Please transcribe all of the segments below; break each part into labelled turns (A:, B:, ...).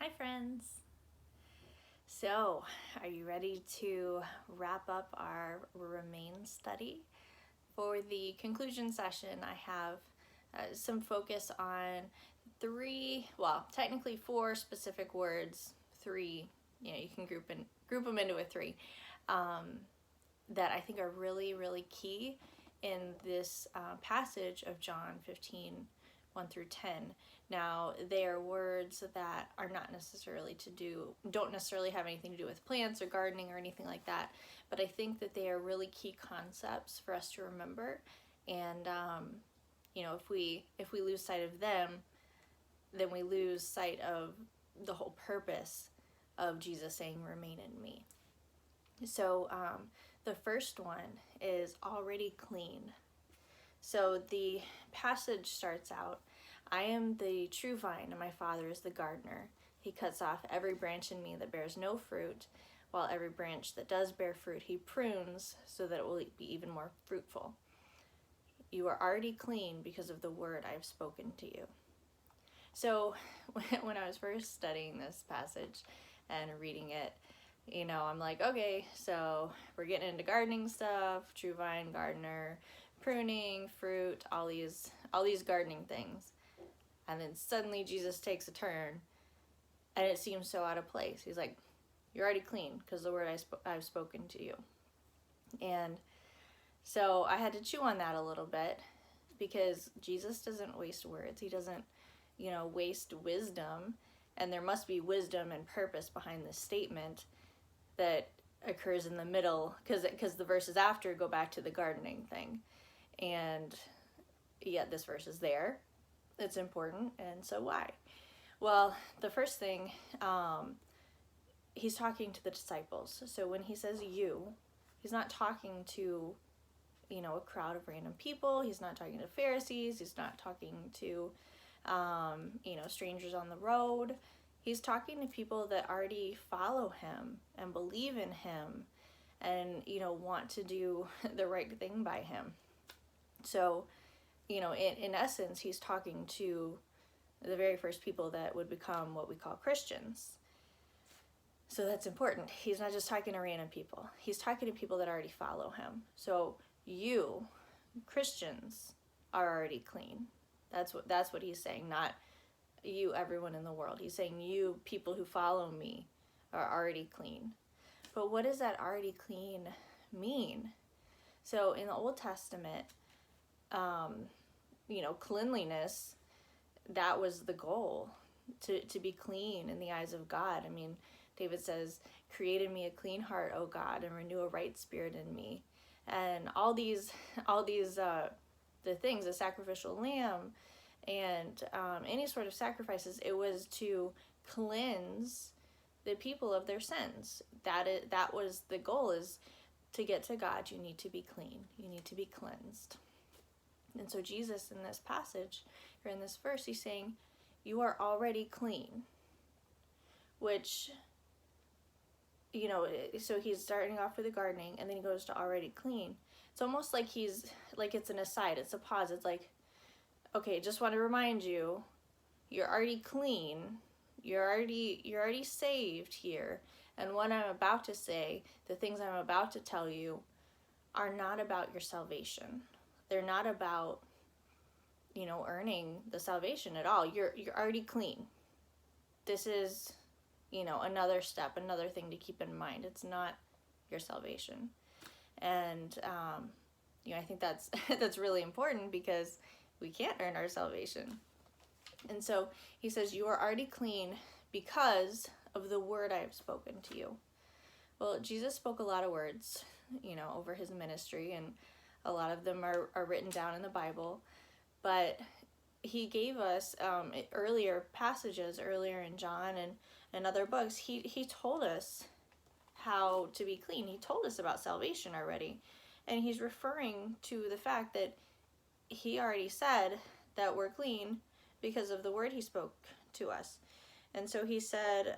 A: Hi friends! So, are you ready to wrap up our Remain study? For the conclusion session, I have some focus on technically four specific words, three, you can group them into a three, that I think are really, really key in this passage of John 15, 1 through 10. Now, they are words that are don't necessarily have anything to do with plants or gardening or anything like that, but I think that they are really key concepts for us to remember. And, if we lose sight of them, then we lose sight of the whole purpose of Jesus saying, "Remain in me." So, the first one is already clean. So the passage starts out, "I am the true vine, and my Father is the gardener. He cuts off every branch in me that bears no fruit, while every branch that does bear fruit he prunes so that it will be even more fruitful. You are already clean because of the word I have spoken to you." So when I was first studying this passage and reading it, I'm like, okay, so we're getting into gardening stuff, true vine, gardener, pruning, fruit, all these gardening things. And then suddenly Jesus takes a turn and it seems so out of place. He's like, "You're already clean because the word I've spoken to you." And so I had to chew on that a little bit, because Jesus doesn't waste words. He doesn't, waste wisdom. And there must be wisdom and purpose behind this statement that occurs in the middle, because the verses after go back to the gardening thing. And yet this verse is there. It's important. And so why? Well, the first thing, he's talking to the disciples. So when he says "you," he's not talking to, a crowd of random people. He's not talking to Pharisees. He's not talking to, strangers on the road. He's talking to people that already follow him and believe in him and, want to do the right thing by him. So, in essence, he's talking to the very first people that would become what we call Christians. So that's important. He's not just talking to random people. He's talking to people that already follow him. So you, Christians, are already clean. That's what he's saying, not you, everyone in the world. He's saying you, people who follow me, are already clean. But what does that already clean mean? So in the Old Testament, cleanliness, that was the goal, to be clean in the eyes of God. I mean, David says, "Create in me a clean heart, O God, and renew a right spirit in me." And all these the things, the sacrificial lamb and any sort of sacrifices, it was to cleanse the people of their sins. That was the goal, is to get to God, you need to be clean. You need to be cleansed. And so Jesus, in this passage, or in this verse, he's saying, you are already clean. Which, so he's starting off with the gardening, and then he goes to already clean. It's almost like it's an aside, it's a pause. It's like, okay, just want to remind you, you're already clean. You're already saved here. And what I'm about to say, the things I'm about to tell you, are not about your salvation. They're not about, earning the salvation at all. You're already clean. This is, another step, another thing to keep in mind. It's not your salvation. And, I think that's really important, because we can't earn our salvation. And so he says, you are already clean because of the word I have spoken to you. Well, Jesus spoke a lot of words, over his ministry, and a lot of them are written down in the Bible. But he gave us earlier passages, earlier in John and other books, he told us how to be clean. He told us about salvation already. And he's referring to the fact that he already said that we're clean because of the word he spoke to us. And so he said,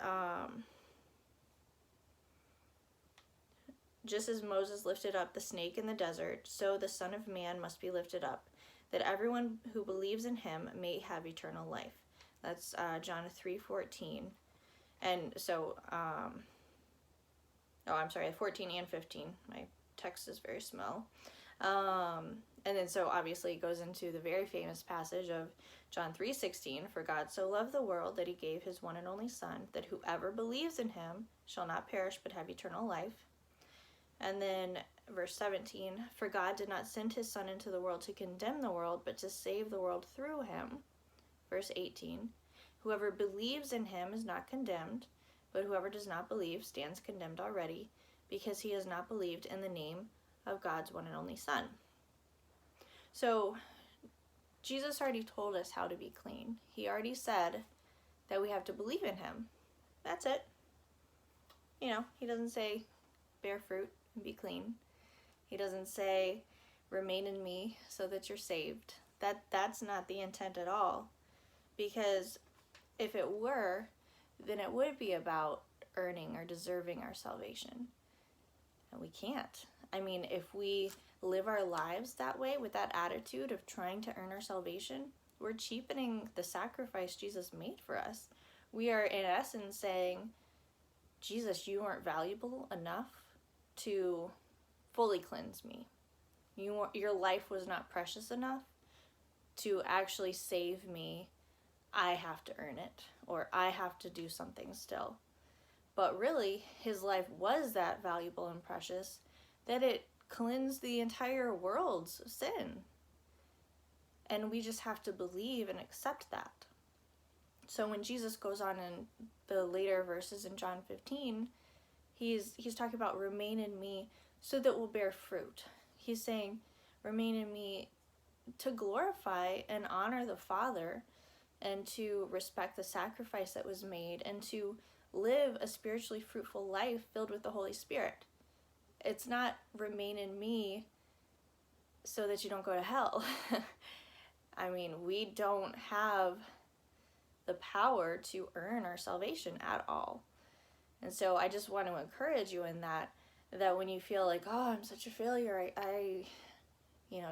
A: just as Moses lifted up the snake in the desert, so the Son of Man must be lifted up, that everyone who believes in him may have eternal life. That's John 3:14. And so, I'm sorry, 14 and 15. My text is very small. And then so obviously it goes into the very famous passage of John 3:16, for God so loved the world that he gave his one and only Son, that whoever believes in him shall not perish but have eternal life. And then verse 17, for God did not send his Son into the world to condemn the world, but to save the world through him. Verse 18, whoever believes in him is not condemned, but whoever does not believe stands condemned already, because he has not believed in the name of God's one and only Son. So Jesus already told us how to be clean. He already said that we have to believe in him. That's it. He doesn't say bear fruit and be clean. He doesn't say remain in me so that you're saved. That's not the intent at all. Because if it were, then it would be about earning or deserving our salvation. And we can't. I mean, if we live our lives that way, with that attitude of trying to earn our salvation, we're cheapening the sacrifice Jesus made for us. We are, in essence, saying, Jesus, you weren't valuable enough to fully cleanse me. Your life was not precious enough to actually save me. I have to earn it, or I have to do something still. But really, his life was that valuable and precious that it cleansed the entire world's sin. And we just have to believe and accept that. So when Jesus goes on in the later verses in John 15, he's talking about remain in me so that we'll bear fruit. He's saying remain in me to glorify and honor the Father, and to respect the sacrifice that was made, and to live a spiritually fruitful life filled with the Holy Spirit. It's not remain in me so that you don't go to hell. I mean, we don't have the power to earn our salvation at all. And so I just want to encourage you in that when you feel like, oh, I'm such a failure, I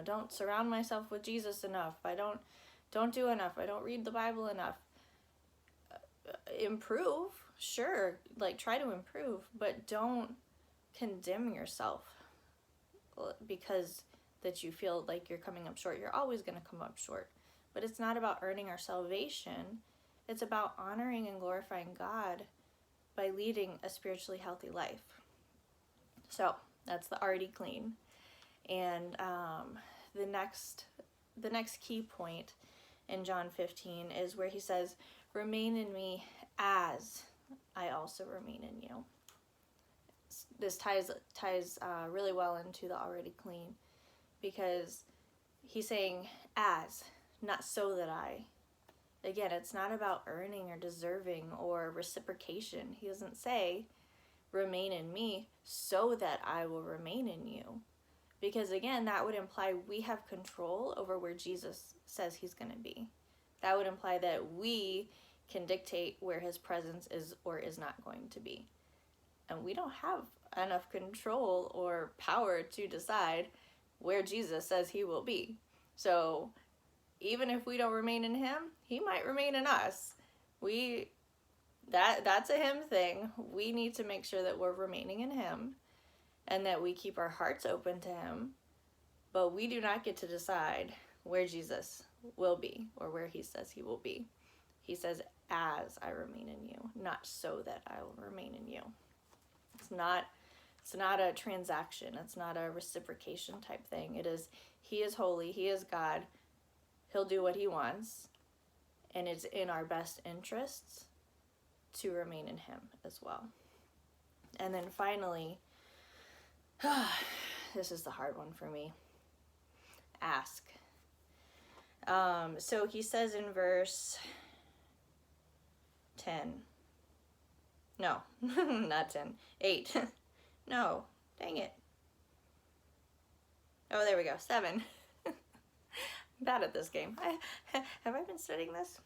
A: don't surround myself with Jesus enough, I don't do enough, I don't read the Bible enough. Improve, sure, try to improve, but don't condemn yourself because that you feel like you're coming up short. You're always going to come up short. But it's not about earning our salvation. It's about honoring and glorifying God by leading a spiritually healthy life. So that's the already clean. And the next key point in John 15 is where he says, remain in me as I also remain in you. This ties really well into the already clean, because he's saying as, not so that I. Again, it's not about earning or deserving or reciprocation. He doesn't say remain in me so that I will remain in you. Because again, that would imply we have control over where Jesus says he's going to be. That would imply that we can dictate where his presence is or is not going to be. And we don't have enough control or power to decide where Jesus says he will be. So even if we don't remain in him, he might remain in us. That's a him thing. We need to make sure that we're remaining in him and that we keep our hearts open to him. But we do not get to decide where Jesus will be or where he says he will be. He says, as I remain in you, not so that I will remain in you. It's not a transaction. It's not a reciprocation type thing. It is, he is holy. He is God. He'll do what he wants. And it's in our best interests to remain in him as well. And then finally, this is the hard one for me. Ask. So he says in verse 10. No, not 10. 8. No, dang it. Oh, there we go. 7. I'm bad at this game. Have I been studying this?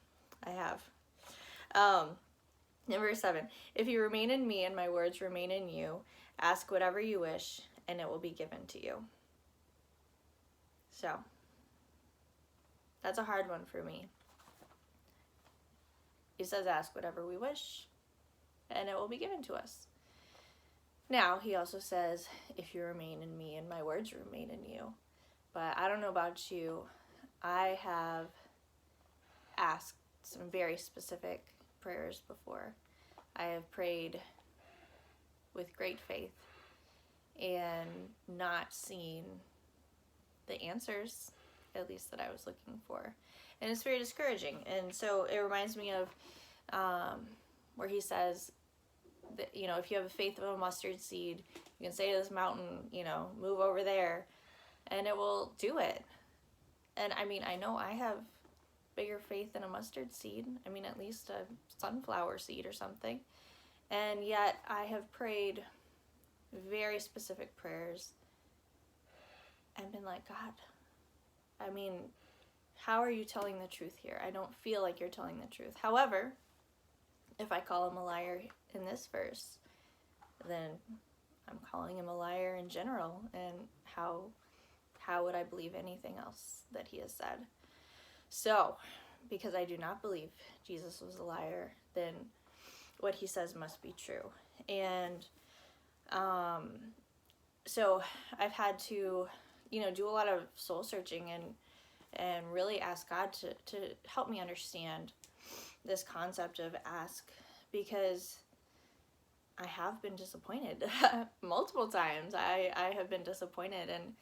A: I have. In verse 7, if you remain in me and my words remain in you, ask whatever you wish and it will be given to you. So, that's a hard one for me. He says ask whatever we wish. and it will be given to us. Now, he also says, if you remain in me and my words remain in you. But I don't know about you. I have asked some very specific prayers before. I have prayed with great faith and not seen the answers, at least that I was looking for. And it's very discouraging. And so it reminds me of where he says that, if you have the faith of a mustard seed, you can say to this mountain, move over there, and it will do it. And I mean, I know I have bigger faith than a mustard seed. I mean, at least a sunflower seed or something. And yet I have prayed very specific prayers and been like, God, I mean, how are you telling the truth here? I don't feel like you're telling the truth. However, if I call him a liar in this verse, then I'm calling him a liar in general. And how would I believe anything else that he has said? So, because I do not believe Jesus was a liar, then what he says must be true. And so I've had to, do a lot of soul searching and really ask God to help me understand this concept of ask, because I have been disappointed multiple times. I have been disappointed. And,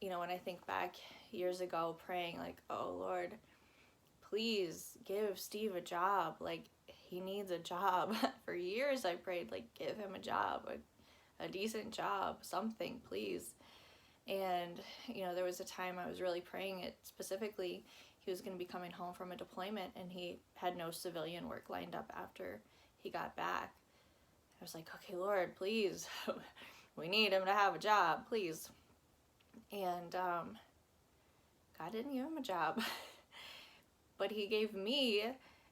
A: when I think back years ago praying like, oh Lord, please give Steve a job. Like, he needs a job. For years I prayed, like, give him a job, a decent job, something, please. And, there was a time I was really praying it specifically. He was going to be coming home from a deployment, and he had no civilian work lined up after he got back. I was like, okay, Lord, please, we need him to have a job, please. And God didn't give him a job. But he gave me,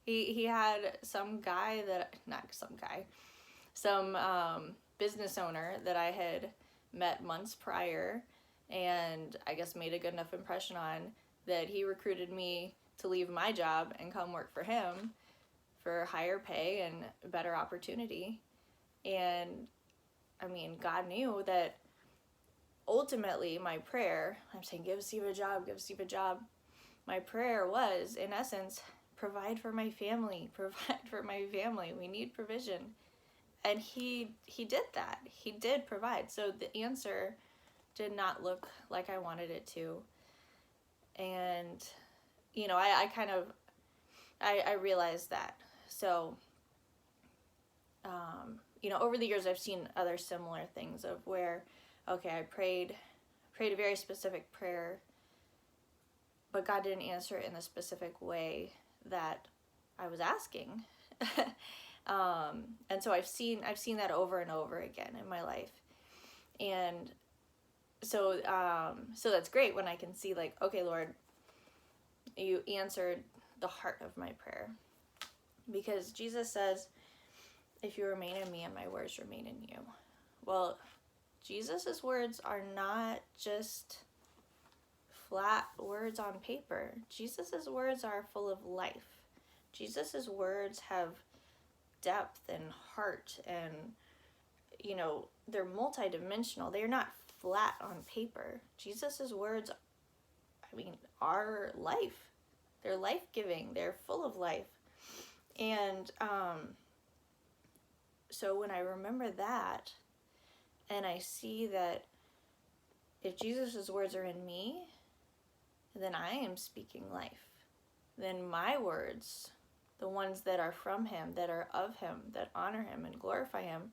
A: he had some business owner that I had met months prior, and I guess made a good enough impression on, that he recruited me to leave my job and come work for him for higher pay and better opportunity. And I mean, God knew that ultimately my prayer, I'm saying, give Steve a job, give Steve a job. My prayer was, in essence, provide for my family, We need provision. And he did that. He did provide. So the answer did not look like I wanted it to. And, I realized that. So, over the years I've seen other similar things of where, okay, I prayed a very specific prayer, but God didn't answer it in the specific way that I was asking. And so I've seen that over and over again in my life. And so that's great when I can see, like, okay, Lord, you answered the heart of my prayer. Because Jesus says, if you remain in me and my words remain in you. Well, Jesus's words are not just flat words on paper. Jesus's words are full of life. Jesus's words have depth and heart, and they're multidimensional. They're not flat on paper. Jesus's words, are life. They're life-giving. They're full of life. And so when I remember that, and I see that if Jesus's words are in me, then I am speaking life. Then my words, the ones that are from him, that are of him, that honor him and glorify him,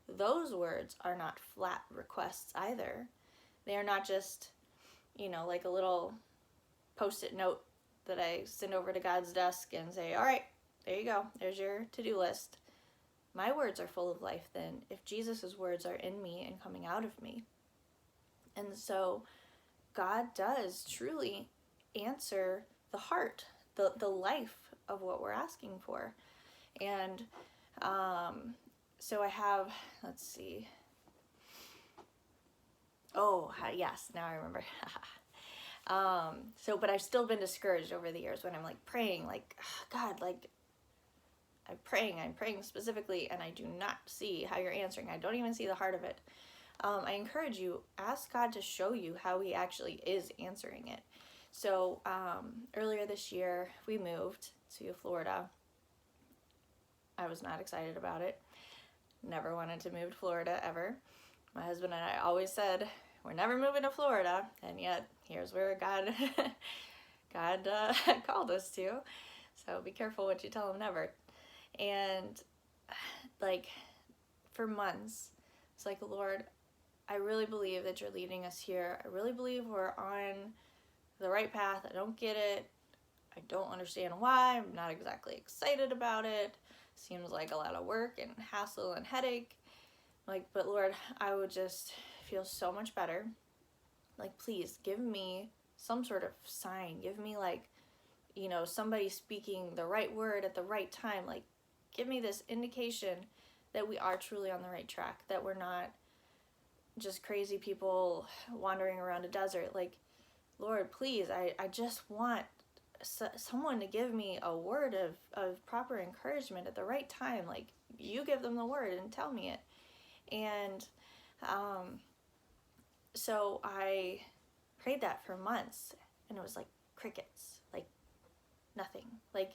A: those words are not flat requests either. They are not just, like a little Post-it note that I send over to God's desk and say, all right, there you go. There's your to-do list. My words are full of life then, if Jesus's words are in me and coming out of me. And so God does truly answer the heart, the life of what we're asking for. And so I have, let's see. Oh, yes, now I remember. But I've still been discouraged over the years when I'm like praying, like, God, like, I'm praying specifically, and I do not see how you're answering. I don't even see the heart of it. I encourage you, ask God to show you how he actually is answering it. So earlier this year, we moved to Florida. I was not excited about it. Never wanted to move to Florida ever. My husband and I always said, we're never moving to Florida, and yet here's where God called us to. So be careful what you tell him never. And like for months, it's like, Lord, I really believe that you're leading us here. I really believe we're on the right path. I don't get it. I don't understand why. I'm not exactly excited about it. Seems like a lot of work and hassle and headache. Like, but Lord, I would just feel so much better. Like, please give me some sort of sign. Give me like, somebody speaking the right word at the right time. Like, give me this indication that we are truly on the right track, that we're not just crazy people wandering around a desert. Like, Lord, please, I just want someone to give me a word of proper encouragement at the right time. Like, you give them the word and tell me it. And so I prayed that for months, and it was like crickets, like nothing. Like,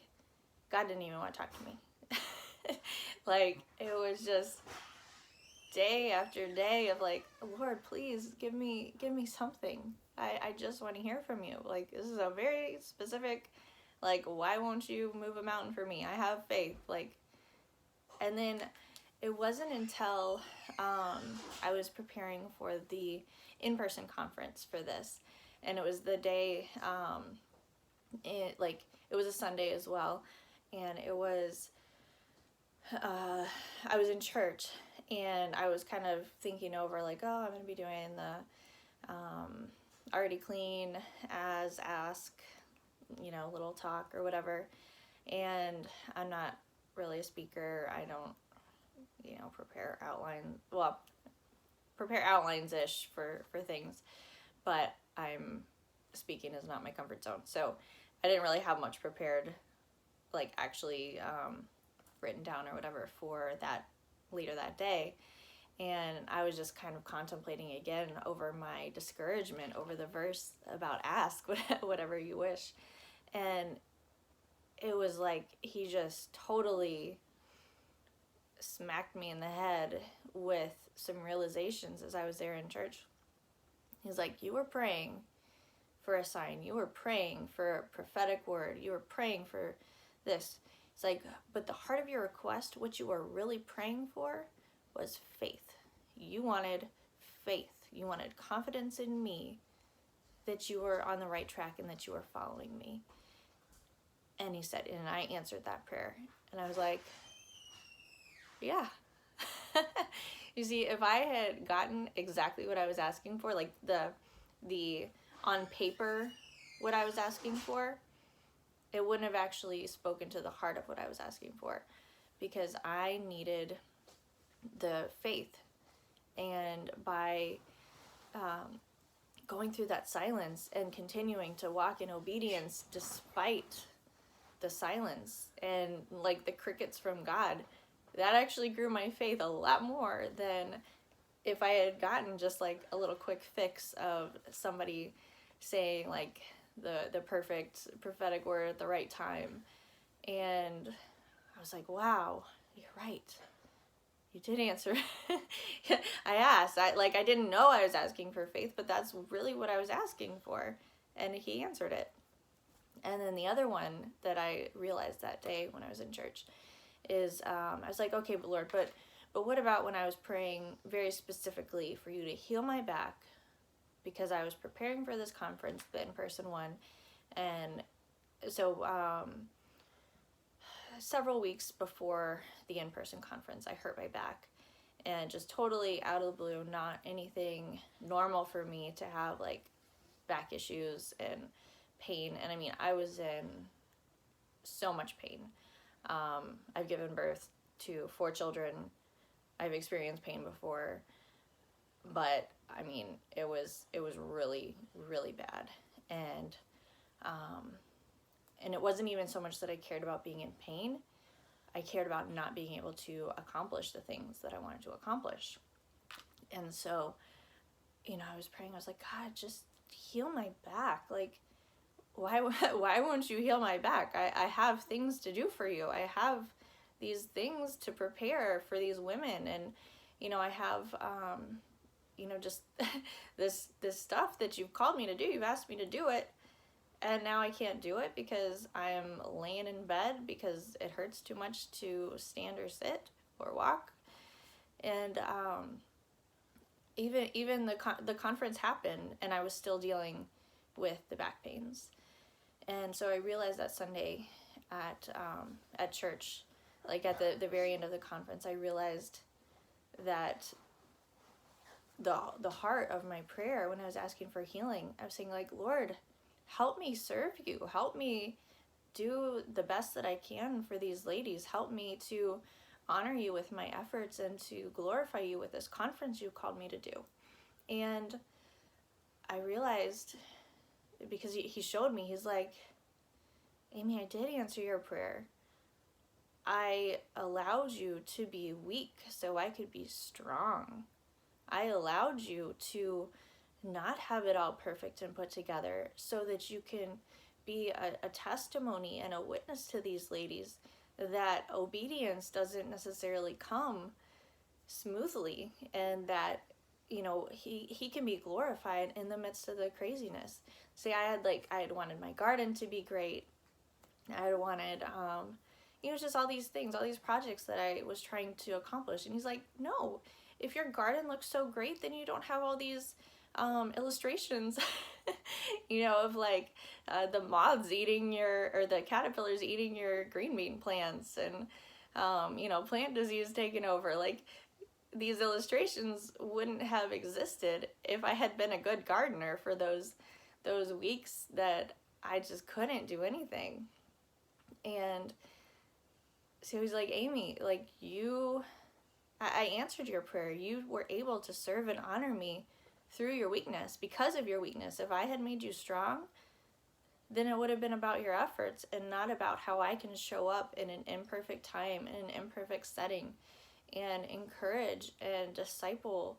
A: God didn't even want to talk to me. Like, it was just day after day of like, Lord, please give me something. I just want to hear from you. Like, this is a very specific, like, why won't you move a mountain for me? I have faith. Like, and then it wasn't until I was preparing for the in-person conference for this, and it was the day, it was a Sunday as well, and it was, I was in church, and I was kind of thinking over, like, oh, I'm going to be doing the Already Clean as Ask, little talk or whatever, and I'm not really a speaker. I don't, prepare outlines-ish for things, but speaking is not my comfort zone, so I didn't really have much prepared, like, actually written down or whatever for that later that day. And I was just kind of contemplating again over my discouragement over the verse about ask whatever you wish. And it was like he just totally smacked me in the head with some realizations as I was there in church. He's like, you were praying for a sign. You were praying for a prophetic word. You were praying for this. It's like, but the heart of your request, what you were really praying for, was faith. You wanted faith. You wanted confidence in me that you were on the right track and that you were following me. And he said, and I answered that prayer. And I was like, yeah. You see, if I had gotten exactly what I was asking for, like the on paper what I was asking for, it wouldn't have actually spoken to the heart of what I was asking for, because I needed the faith. And by going through that silence and continuing to walk in obedience despite the silence and like the crickets from God, that actually grew my faith a lot more than if I had gotten just like a little quick fix of somebody saying like the perfect prophetic word at the right time. And I was like, wow, you're right. You did answer. I asked. I didn't know I was asking for faith, but that's really what I was asking for. And he answered it. And then the other one that I realized that day when I was in church is I was like, okay, but Lord, but what about when I was praying very specifically for you to heal my back, because I was preparing for this conference, the in-person one. And so several weeks before the in-person conference, I hurt my back, and just totally out of the blue, not anything normal for me to have like back issues and pain. And I mean, I was in so much pain. I've given birth to 4 children. I've experienced pain before, but I mean, it was really, really bad. And it wasn't even so much that I cared about being in pain. I cared about not being able to accomplish the things that I wanted to accomplish. And so, I was praying. I was like, God, just heal my back. Like, why won't you heal my back? I have things to do for you. I have these things to prepare for these women. And, I have, just this stuff that you've called me to do. You've asked me to do it. And now I can't do it because I'm laying in bed because it hurts too much to stand or sit or walk. And even the conference happened, and I was still dealing with the back pains. And so I realized that Sunday at church, like at the very end of the conference, I realized that the heart of my prayer when I was asking for healing, I was saying, like, Lord, help me serve you. Help me do the best that I can for these ladies. Help me to honor you with my efforts and to glorify you with this conference you called me to do. And I realized, because he showed me, he's like, Amy, I did answer your prayer. I allowed you to be weak so I could be strong. I allowed you to not have it all perfect and put together so that you can be a testimony and a witness to these ladies that obedience doesn't necessarily come smoothly, and that he can be glorified in the midst of the craziness. See, I had wanted my garden to be great. I had wanted just all these things, all these projects that I was trying to accomplish. And he's like, no, if your garden looks so great, then you don't have all these illustrations of like the moths eating or the caterpillars eating your green bean plants, and plant disease taking over. Like, these illustrations wouldn't have existed if I had been a good gardener for those weeks that I just couldn't do anything. And so he's like, Amy, like, I answered your prayer. You were able to serve and honor me through your weakness, because of your weakness. If I had made you strong, then it would have been about your efforts and not about how I can show up in an imperfect time, in an imperfect setting, and encourage and disciple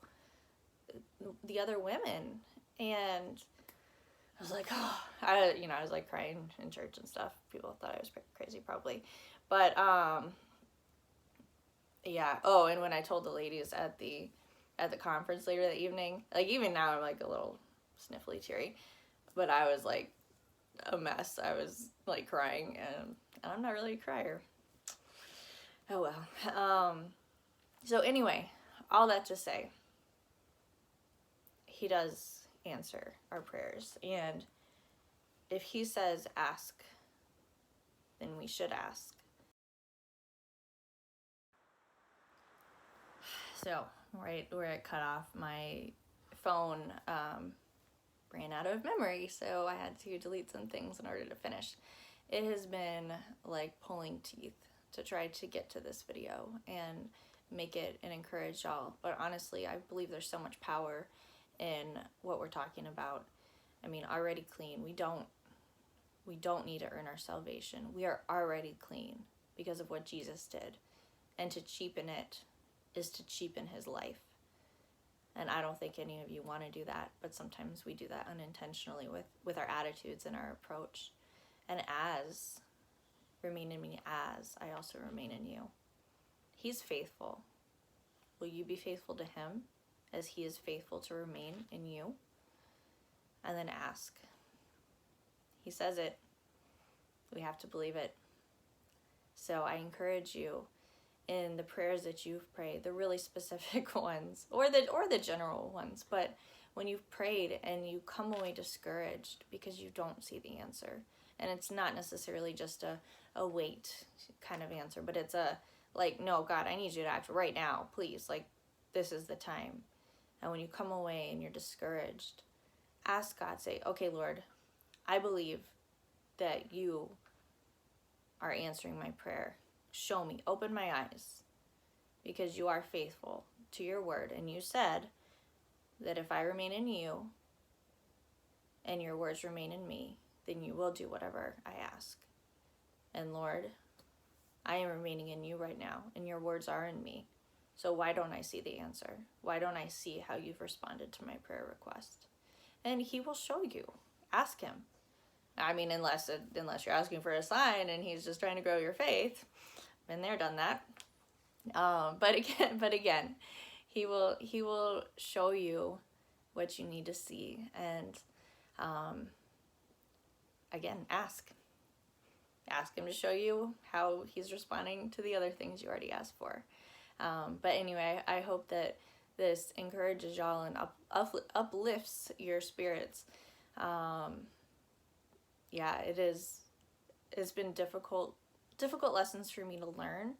A: the other women. And I was like, oh, I was like crying in church and stuff. People thought I was crazy probably. But, yeah. Oh, and when I told the ladies at the conference later that evening, like, even now I'm like a little sniffly teary, but I was like a mess. I was like crying, and I'm not really a crier. Oh well. So anyway, all that to say, he does answer our prayers, and if he says ask, then we should ask. So right where it cut off, my phone ran out of memory, so I had to delete some things in order to finish. It has been like pulling teeth to try to get to this video and make it and encourage y'all, but honestly, I believe there's so much power in what we're talking about. I mean, already clean. We don't need to earn our salvation. We are already clean because of what Jesus did, and to cheapen it is to cheapen his life. And I don't think any of you want to do that, but sometimes we do that unintentionally with our attitudes and our approach. And as remain in me, as I also remain in you. He's faithful. Will you be faithful to him as he is faithful to remain in you? And then ask. He says it. We have to believe it. So I encourage you, in the prayers that you've prayed, the really specific ones, or the general ones, but when you've prayed and you come away discouraged because you don't see the answer, and it's not necessarily just a wait kind of answer, but it's a, like, no, God, I need you to act right now, please, like, this is the time. And when you come away and you're discouraged, ask God, say, okay, Lord, I believe that you are answering my prayer. Show me, open my eyes, because you are faithful to your word. And you said that if I remain in you and your words remain in me, then you will do whatever I ask. And Lord, I am remaining in you right now, and your words are in me. So why don't I see the answer? Why don't I see how you've responded to my prayer request? And he will show you. Ask him. I mean, unless you're asking for a sign and he's just trying to grow your faith. Been there, done that. But again, he will show you what you need to see. And again, ask him to show you how he's responding to the other things you already asked for. But anyway, I hope that this encourages y'all and uplifts your spirits. Yeah, it's been difficult lessons for me to learn,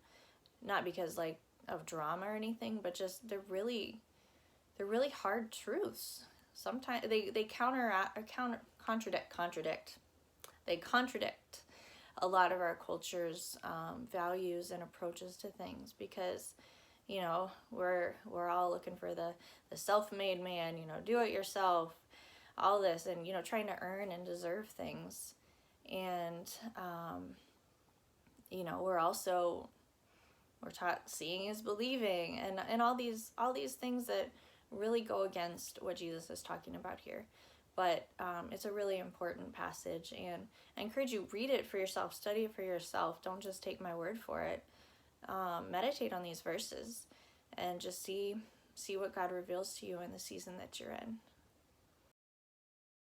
A: not because like of drama or anything, but just they're really hard truths. Sometimes they contradict. They contradict a lot of our culture's values and approaches to things, because we're all looking for the self-made man, do it yourself, all this, and trying to earn and deserve things. And we're taught seeing is believing, and all these things that really go against what Jesus is talking about here. But it's a really important passage, and I encourage you, read it for yourself, study it for yourself. Don't just take my word for it. Meditate on these verses and just see what God reveals to you in the season that you're in.